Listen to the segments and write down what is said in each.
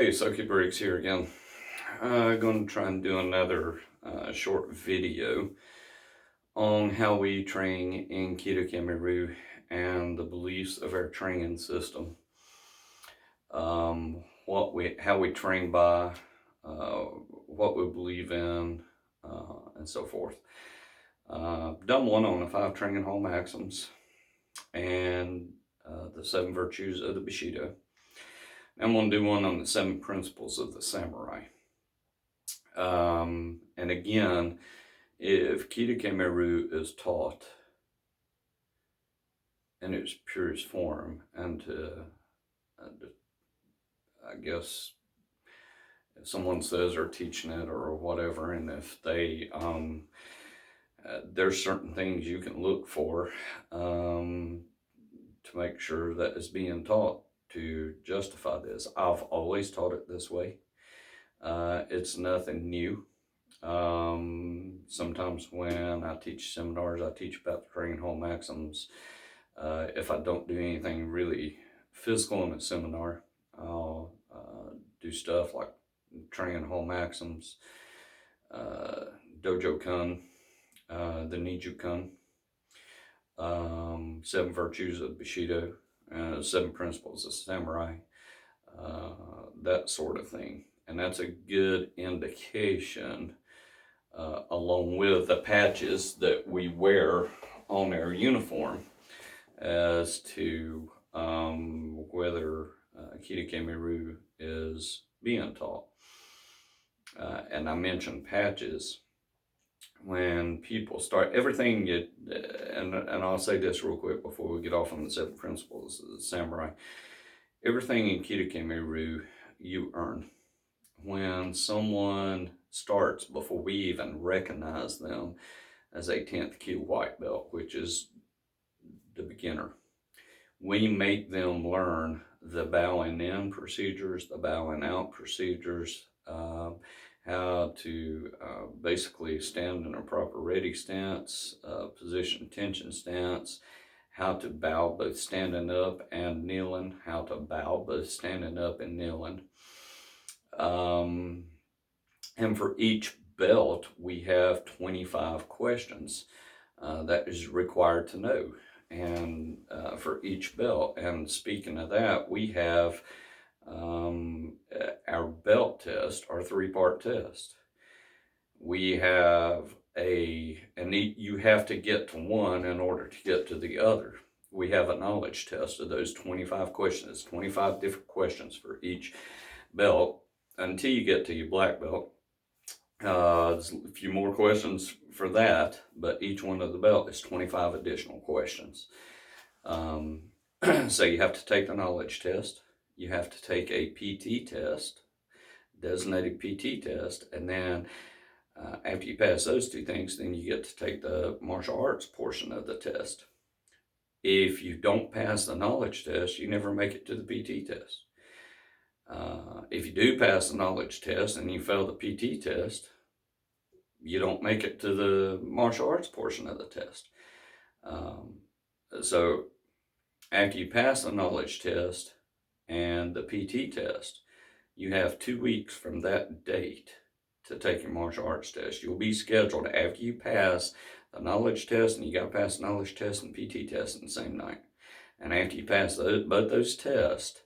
Hey, Soki Briggs here again. Going to try and do another short video on how we train in Kidokime-Ryu and the beliefs of our training system. How we train by, what we believe in, and so forth. Done one on the 5 training hall maxims and the 7 virtues of the Bushido. I'm going to do one on the 7 principles of the samurai. And again, if Kidokime-Ryu is taught in its purest form, and I guess if someone says they're teaching it or whatever, and if they, there's certain things you can look for to make sure that it's being taught to justify this. I've always taught it this way. It's nothing new. Sometimes when I teach seminars, I teach about the training hall maxims. If I don't do anything really physical in a seminar, I'll do stuff like training hall maxims, dojo-kun, the niju-kun, 7 virtues of Bushido, 7 principles of samurai, that sort of thing. And that's a good indication, along with the patches that we wear on our uniform, as to whether Kidokime-Ryu is being taught. And I mentioned patches. When people start, everything and I'll say this real quick before we get off on the 7 principles of the samurai. Everything in Kidokime-Ryu you earn. When someone starts, before we even recognize them as a 10th Kyu white belt, which is the beginner, we make them learn the bowing in procedures, the bowing out procedures, how to basically stand in a proper ready stance, position tension stance, how to bow both standing up and kneeling, how to bow both standing up and kneeling. And for each belt, we have 25 questions that is required to know. And for each belt, and speaking of that, we have our belt test, our 3-part test. We have and you have to get to one in order to get to the other. We have a knowledge test of those 25 questions, 25 different questions for each belt until you get to your black belt. There's a few more questions for that, but each one of the belt is 25 additional questions. So you have to take the knowledge test. You have to take a PT test, designated PT test, and then after you pass those 2 things, then you get to take the martial arts portion of the test. If you don't pass the knowledge test, you never make it to the PT test. If you do pass the knowledge test and you fail the PT test, you don't make it to the martial arts portion of the test. So after you pass the knowledge test and the PT test, you have 2 weeks from that date to take your martial arts test. You'll be scheduled after you pass the knowledge test, and you got to pass the knowledge test and PT test in the same night. And after you pass both those tests,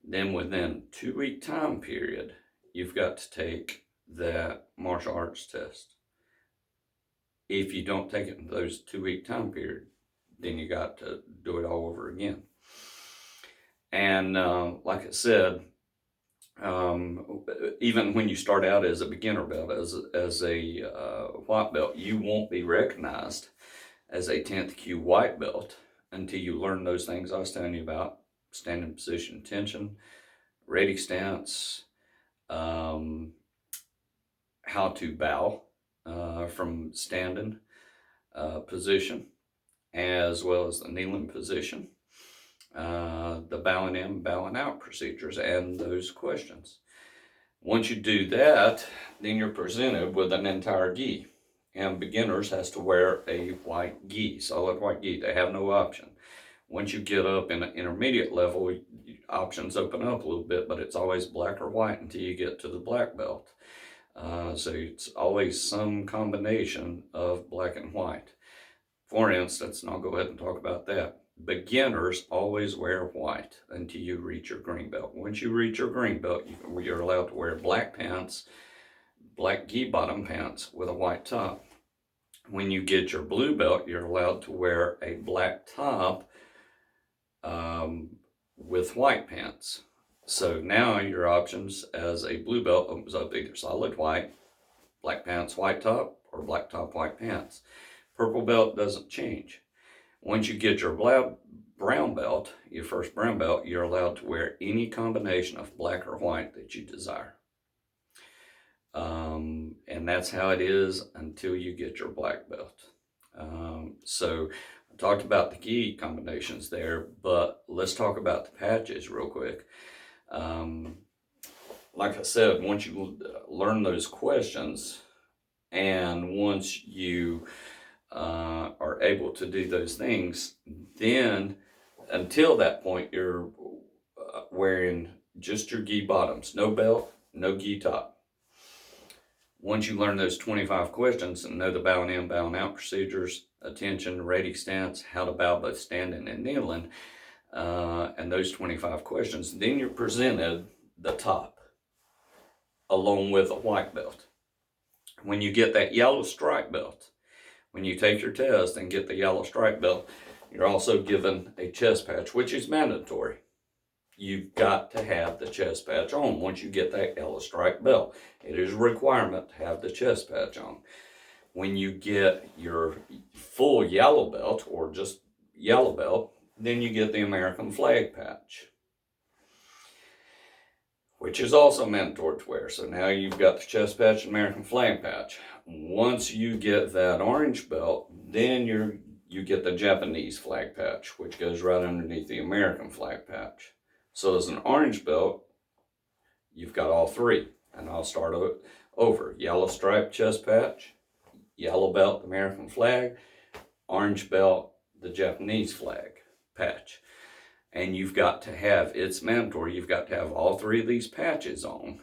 then within 2-week time period, you've got to take that martial arts test. If you don't take it in those 2-week time period, then you got to do it all over again. And like I said, even when you start out as a beginner belt, as a white belt, you won't be recognized as a 10th Kyu white belt until you learn those things I was telling you about: standing position tension, ready stance, how to bow from standing position, as well as the kneeling position, the bowing in, bowing out procedures, and those questions. Once you do that, then you're presented with an entire gi. And beginners has to wear a white gi, solid white gi. They have no option. Once you get up in an intermediate level, options open up a little bit, but it's always black or white until you get to the black belt. So it's always some combination of black and white. For instance, and I'll go ahead and talk about that. Beginners always wear white until you reach your green belt. Once you reach your green belt, you're allowed to wear black pants, black gi bottom pants with a white top. When you get your blue belt, you're allowed to wear a black top with white pants. So now your options as a blue belt opens up either solid white, black pants, white top, or black top, white pants. Purple belt doesn't change. Once you get your brown belt, your first brown belt, you're allowed to wear any combination of black or white that you desire. And that's how it is until you get your black belt. So I talked about the gi combinations there, but let's talk about the patches real quick. Like I said, once you learn those questions, and once you are able to do those things, then until that point, you're wearing just your gi bottoms, no belt, no gi top. Once you learn those 25 questions and know the bowing in, bowing out procedures, attention, ready stance, how to bow both standing and kneeling, and those 25 questions, then you're presented the top along with a white belt. When you get that yellow stripe belt, when you take your test and get the yellow stripe belt, you're also given a chest patch, which is mandatory. You've got to have the chest patch on once you get that yellow stripe belt. It is a requirement to have the chest patch on. When you get your full yellow belt, or just yellow belt, then you get the American flag patch, which is also mandatory to wear. So now you've got the chest patch and American flag patch. Once you get that orange belt, then you get the Japanese flag patch, which goes right underneath the American flag patch. So as an orange belt, you've got all three. And I'll start over. Yellow stripe chest patch, yellow belt, the American flag, orange belt, the Japanese flag patch. And you've got to have, it's mandatory, you've got to have all three of these patches on,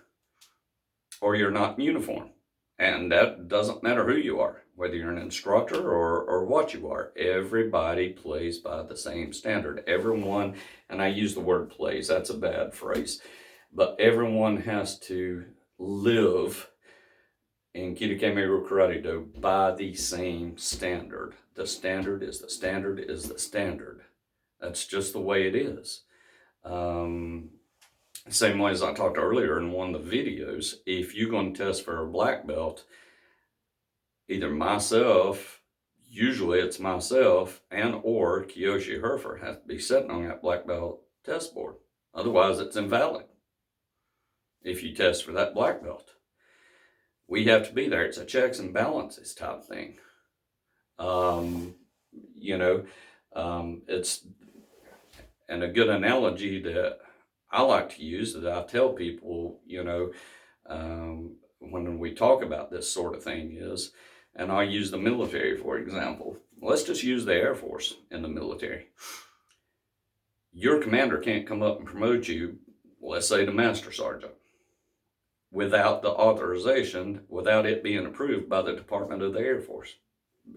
or you're not in uniform. And that doesn't matter who you are, whether you're an instructor or what you are. Everybody plays by the same standard. Everyone, and I use the word plays, that's a bad phrase, but everyone has to live in Kidokime-Ryu Karate-do by the same standard. The standard is the standard is the standard. That's just the way it is. Same way as I talked earlier in one of the videos, if you're going to test for a black belt, either myself, usually it's myself, and or Kiyoshi Herfer has to be sitting on that black belt test board. Otherwise, it's invalid if you test for that black belt. We have to be there. It's a checks and balances type thing. It's, and a good analogy that I like to use, that I tell people, when we talk about this sort of thing is, and I'll use the military for example. Let's just use the Air Force in the military. Your commander can't come up and promote you, let's say the Master Sergeant, without the authorization, without it being approved by the Department of the Air Force.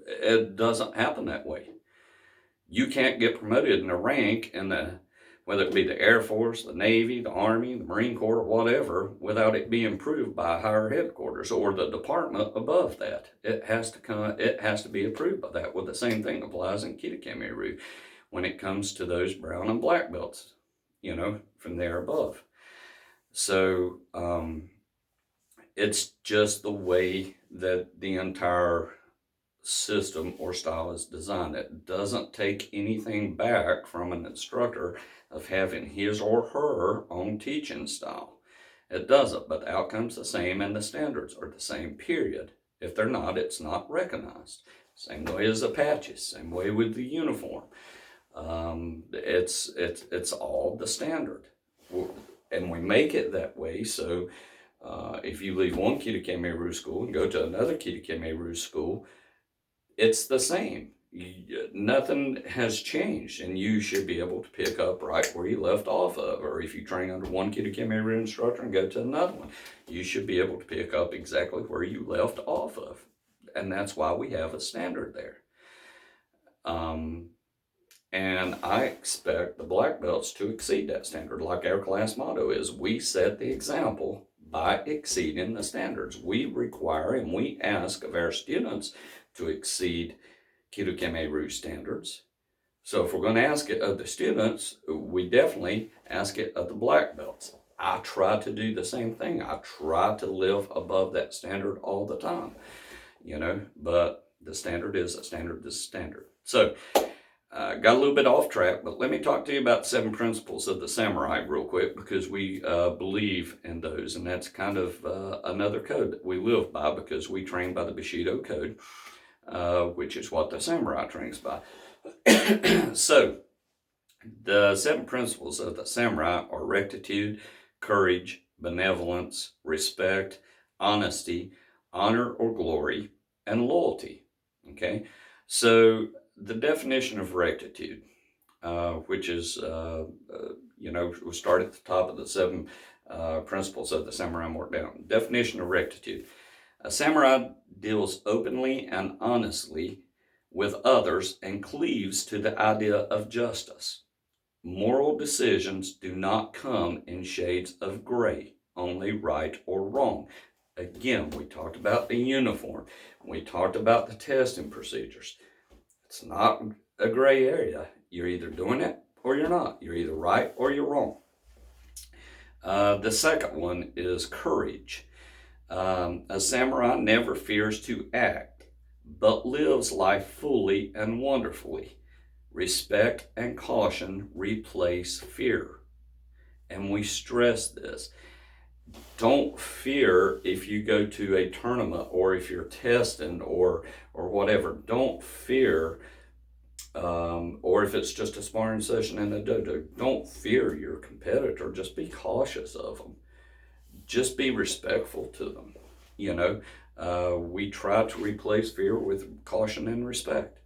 It doesn't happen that way. You can't get promoted in a rank in whether it be the Air Force, the Navy, the Army, the Marine Corps, or whatever, without it being approved by higher headquarters or the department above that. It has to be approved by that. Well, the same thing applies in Kidokime-Ryu when it comes to those brown and black belts, from there above. So it's just the way that the entire system or style is designed. It doesn't take anything back from an instructor of having his or her own teaching style. It doesn't, but the outcome's the same and the standards are the same, period. If they're not, it's not recognized. Same way as the patches, same way with the uniform. It's all the standard. And we make it that way, so if you leave one Kidokime-Ryu school and go to another Kidokime-Ryu school, it's the same. nothing has changed, and you should be able to pick up right where you left off of. Or if you train under one Kidokime-Ryu instructor and go to another one, you should be able to pick up exactly where you left off of. And that's why we have a standard there. And I expect the black belts to exceed that standard. Like our class motto is, we set the example by exceeding the standards. We require and we ask of our students to exceed Kidokime-Ryu standards. So if we're going to ask it of the students, we definitely ask it of the black belts. I try to do the same thing. I try to live above that standard all the time, but the standard is a standard is a standard. So got a little bit off track, but let me talk to you about 7 principles of the samurai real quick, because we believe in those, and that's kind of another code that we live by, because we train by the Bushido code, which is what the samurai trains by. So the 7 principles of the samurai are rectitude, courage, benevolence, respect, honesty, honor or glory, and loyalty. Okay, so the definition of rectitude, which is, we'll start at the top of the 7 principles of the samurai and work down. Definition of rectitude. A samurai deals openly and honestly with others and cleaves to the idea of justice. Moral decisions do not come in shades of gray, only right or wrong. Again, we talked about the uniform. We talked about the testing procedures. It's not a gray area. You're either doing it or you're not. You're either right or you're wrong. The second one is courage. A samurai never fears to act, but lives life fully and wonderfully. Respect and caution replace fear. And we stress this. Don't fear if you go to a tournament or if you're testing or whatever. Don't fear, or if it's just a sparring session in a dojo, don't fear your competitor. Just be cautious of them. Just be respectful to them. We try to replace fear with caution and respect.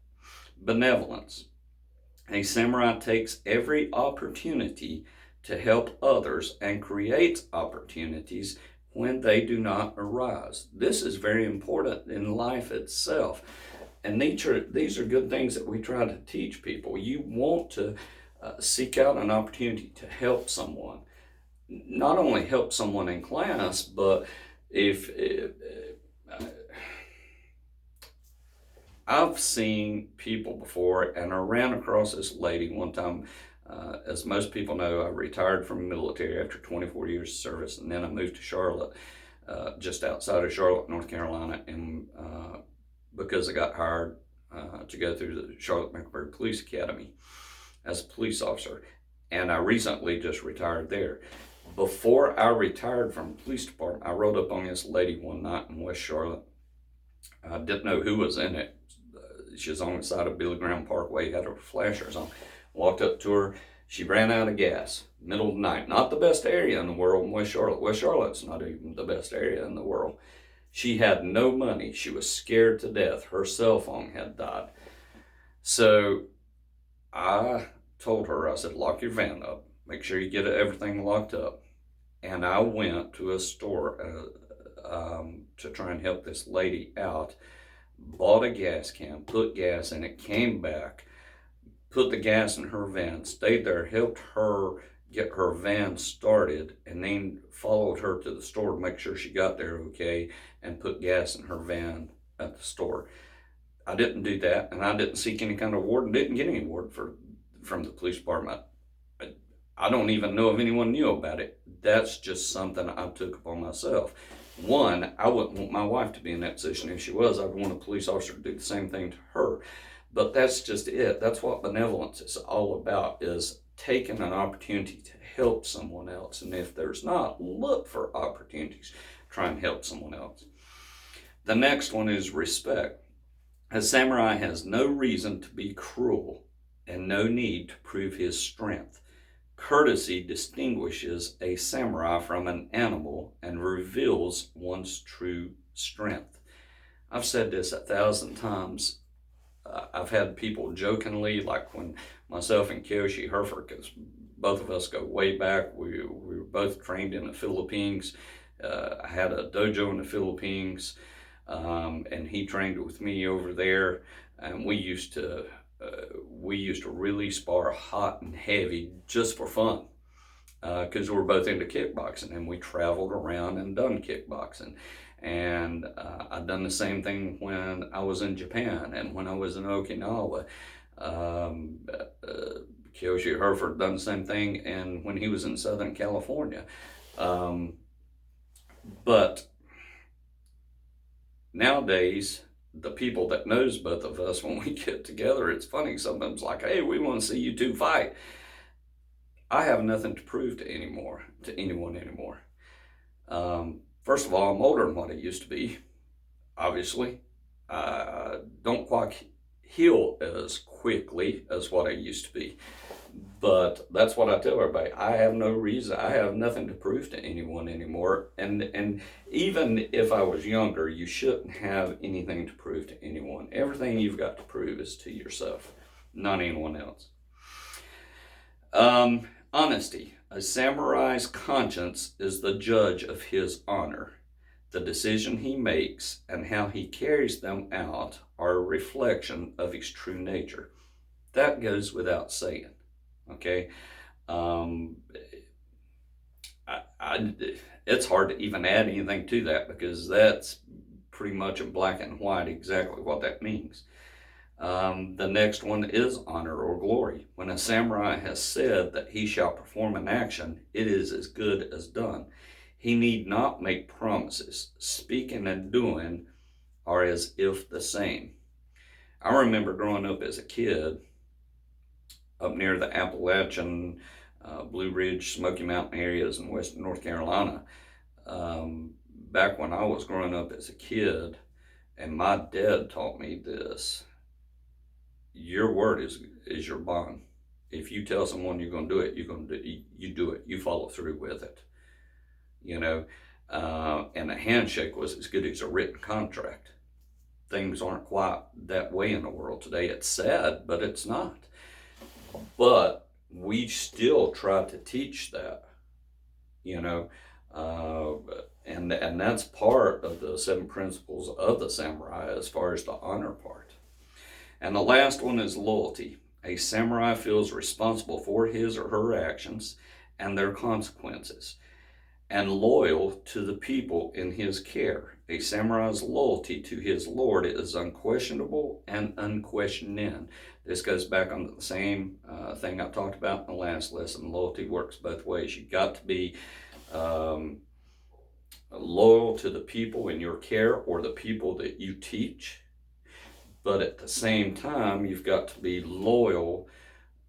Benevolence. A samurai takes every opportunity to help others and creates opportunities when they do not arise. This is very important in life itself. And these are good things that we try to teach people. You want to seek out an opportunity to help someone. Not only help someone in class, but if I've seen people before, and I ran across this lady one time. As most people know, I retired from the military after 24 years of service, and then I moved to Charlotte, just outside of Charlotte, North Carolina, and because I got hired to go through the Charlotte-Mecklenburg Police Academy as a police officer, and I recently just retired there. Before I retired from the police department, I rode up on this lady one night in West Charlotte. I didn't know who was in it. She was on the side of Billy Graham Parkway, had her flashers on. Walked up to her. She ran out of gas, middle of the night. Not the best area in the world in West Charlotte. West Charlotte's not even the best area in the world. She had no money. She was scared to death. Her cell phone had died. So I told her, I said, lock your van up. Make sure you get everything locked up. And I went to a store to try and help this lady out. Bought a gas can, put gas in it, came back, put the gas in her van, stayed there, helped her get her van started, and then followed her to the store to make sure she got there okay, and put gas in her van at the store. I didn't do that, and I didn't seek any kind of award, and didn't get any award from the police department. I don't even know if anyone knew about it. That's just something I took upon myself. One, I wouldn't want my wife to be in that position. If she was, I'd want a police officer to do the same thing to her. But that's just it. That's what benevolence is all about, is taking an opportunity to help someone else. And if there's not, look for opportunities. Try and help someone else. The next one is respect. A samurai has no reason to be cruel and no need to prove his strength. Courtesy distinguishes a samurai from an animal and reveals one's true strength. I've said this 1,000 times I've had people jokingly, like when myself and Kyoshi Herford, because both of us go way back, we were both trained in the Philippines. I had a dojo in the Philippines, and he trained with me over there, and we used to really spar hot and heavy just for fun, because we were both into kickboxing, and we traveled around and done kickboxing. And I've done the same thing when I was in Japan and when I was in Okinawa. Kyoshi Herford done the same thing, and when he was in Southern California. But nowadays, the people that knows both of us, when we get together, it's funny. Sometimes like, hey, we want to see you two fight. I have nothing to prove to anyone anymore. First of all, I'm older than what I used to be, obviously. I don't quite heal as quickly as what I used to be. But that's what I tell everybody. I have no reason, I have nothing to prove to anyone anymore. And even if I was younger, you shouldn't have anything to prove to anyone. Everything you've got to prove is to yourself, not anyone else. Honesty. A samurai's conscience is the judge of his honor. The decision he makes and how he carries them out are a reflection of his true nature. That goes without saying. Okay, it's hard to even add anything to that, because that's pretty much in black and white exactly what that means. The next one is honor or glory. When a samurai has said that he shall perform an action, it is as good as done. He need not make promises. Speaking and doing are as if the same. I remember growing up as a kid up near the Appalachian, Blue Ridge, Smoky Mountain areas in western North Carolina. Back when I was growing up as a kid, and my dad taught me this: your word is your bond. If you tell someone you're going to do it, you do it. You follow through with it. You know, and a handshake was as good as a written contract. Things aren't quite that way in the world today. It's sad, but it's not. But we still try to teach that, you know, and that's part of the 7 principles of the samurai as far as the honor part. And the last one is loyalty. A samurai feels responsible for his or her actions and their consequences, and loyal to the people in his care. A samurai's loyalty to his lord is unquestionable and unquestioning. This goes back on the same thing I talked about in the last lesson. Loyalty works both ways. You've got to be loyal to the people in your care or the people that you teach, but at the same time, you've got to be loyal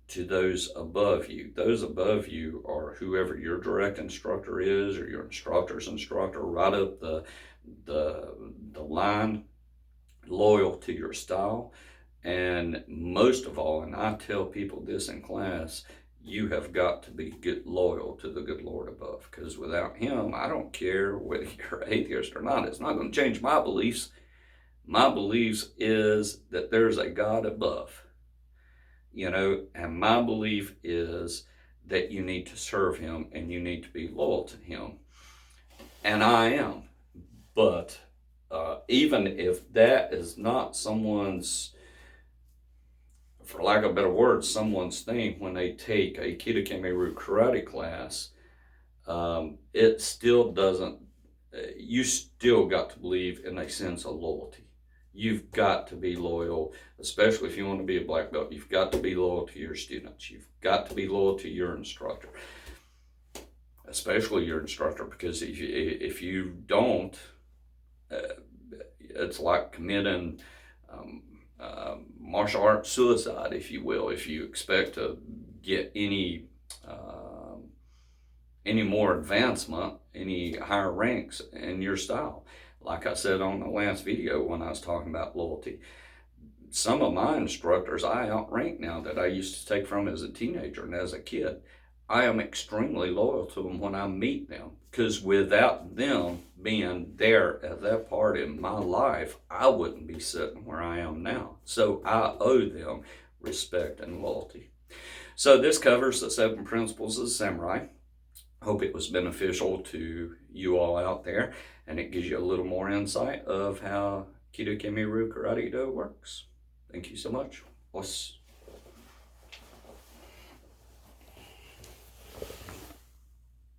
to those above you. Those above you are whoever your direct instructor is, or your instructor's instructor, right up the line, loyal to your style. And most of all, and I tell people this in class, you have got to be loyal to the good Lord above, because without him, I don't care whether you're atheist or not, it's not going to change my beliefs. My beliefs is that there's a God above, you know, and my belief is that you need to serve him and you need to be loyal to him. And I am. But even if that is not someone's, for lack of a better word, someone's thing when they take a Kidokime-Ryu Karate class, it still doesn't, you still got to believe in a sense of loyalty. You've got to be loyal, especially if you want to be a black belt. You've got to be loyal to your students. You've got to be loyal to your instructor, especially your instructor, because if you don't, it's like committing martial arts suicide, if you will, if you expect to get any more advancement, any higher ranks in your style. Like I said on the last video when I was talking about loyalty, some of my instructors I outrank now that I used to take from as a teenager and as a kid. I am extremely loyal to them when I meet them, because without them being there at that part in my life, I wouldn't be sitting where I am now. So I owe them respect and loyalty. So this covers the 7 principles of the samurai. Hope it was beneficial to you all out there, and it gives you a little more insight of how Kidokime-Ryu Karate-do works. Thank you so much.